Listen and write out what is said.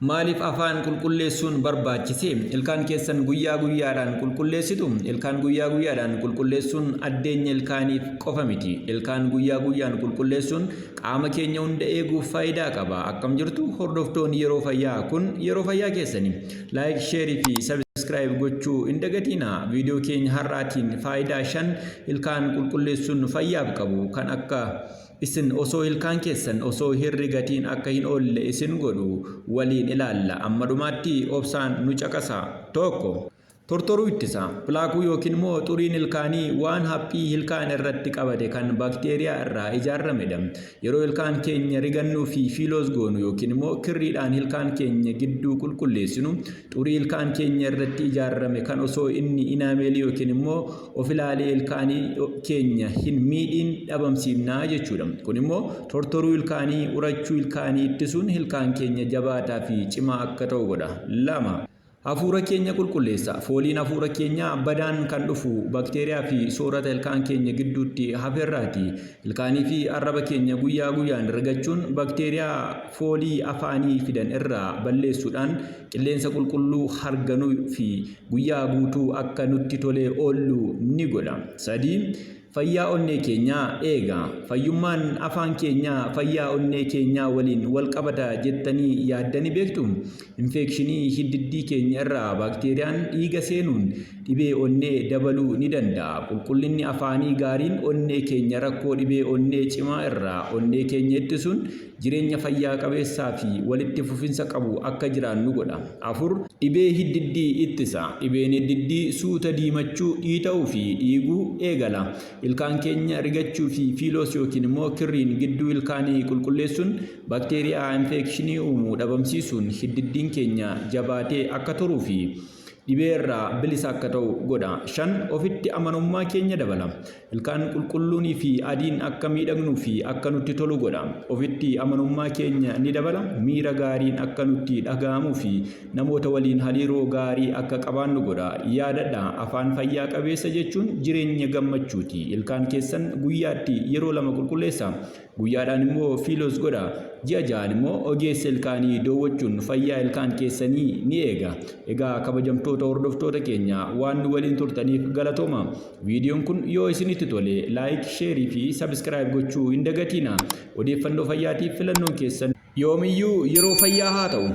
Maaliif afaan qulqulleessuun barbaachise? Ilkaan keessan guyyaa guyyaadhaan qulqulleessitu? Ilkaan guyyaa guyyaadhaan qulqulleessuun addeenya ilkaaniif qofa miti. Ilkaan guyyaa guyyaan qulqulleessuun qaama keenya hunda eeguuf faayidaa qaba. Akkam jirtu hordoftoonni yeroo fayyaa kun yeroo fayyaa keessanii like, share fi subscribe gochuu hin dagatinaa. Viidiyoo keenya har'aatiin faayidaa 5 ilkaan qulqulleessuun fayyaaf qabu kan akka isin osoo ilkaan keessan osoo hirrigatiin akka hin oolle isin godhu waliin ilaalla. Amma dhumaatti obsaan nu caqasa. Tokko tortoruu ittisa. Plaakuu yookiin immoo xuriin ilkaanii waan haphii ilkaan irratti qabate kan baakteeriyaa irraa ijaaramedha. Yeroo ilkaan keenya rigannuu fi fiiloos goonu yookiin immoo kirriidhaan ilkaan keenya gidduu qulqulleessinu xurii ilkaan keenya irratti ijaarame kan osoo inni inaameelii yookiin immoo of ilaalee ilkaanii keenya hin miidhiin dhabamsiifnaa jechuudha. Kun immoo tortoruu ilkaanii urachuu ilkaanii ittisuun ilkaan keenya jabaataa fi cimaa akka ta'u godha. 2. Hafuura keenya qulqulleessa. Fooliin hafuura keenya badaan kan dhufu baakteeriyaa fi soorata ilkaan keenya gidduutti hafeerraati. Ilkaanii fi arraba keenya guyyaa guyyaan rigachuun baakteeriyaa foolii afaanii fidan irraa balleessuudhaan qilleensa qulqulluu harganuu fi guyyaa guutuu akka nutti tolee oollu ni godha. 3. Fayyaa onnee keenyaa eega. Fayyummaan afaan keenyaa fayyaa onnee keenyaa waliin wal qabata jettanii yaaddanii beektu? Infekshinii hiddiddii keenya irraa baakteeriyaan dhiiga seenuun dhibee onnee dabaluu ni danda'a. Qulqullinni afaanii gaariin onnee keenya rakkoo dhibee onnee cimaa irraa onnee keenya ittisuun jireenya fayyaa qabeessaa fi walitti fufinsa qabu akka jiraannu godha. 4. Dhibee hiddiddii ittisa. Dhibeen hiddiddii suuta diimachuu, dhiita'uu fi dhiiguu eegala. Ilkaan keenya rigachuu fi fiiloos yookiin immoo kirriin gidduu ilkaanii qulqulleessuun baakteeriyaa infekshinii uumuu dhabamsiisuun hiddiddiin keenya jabaatee akka turuu fi dhibee irraa bilisa akka ta'u godha. 5. Ofitti amanummaa keenya dabala. Ilkaan qulqulluunii fi adiin akka miidhagnuu fi akka nutti tolu godha. Ofitti amanummaa keenya ni dabala. Miira gaariin akka nutti dhaga'amuu fi namoota waliin hariiroo gaarii akka qabaannu godha. Yaadadha, afaan fayyaa qabeessa jechuun jireenya gammachuuti. Ilkaan keessan guyyaatti yeroo 2 qulqulleessa. Guyyaadhaan immoo fiiloos godha. Ji'a 6 immoo ogeessa ilkaanii daawwachuun fayyaa ilkaan keessanii ni eega. Egaa kabajamtoota hordoftoota keenya waan nu waliin turtaniif galatooma. Viidiyoon kun yoo isinitti tole like, share fi subscribe gochuu hin dagatinaa. Odeeffannoo fayyaatiif filannoon keessan yoomiyyuu yeroo fayyaa haa ta'u.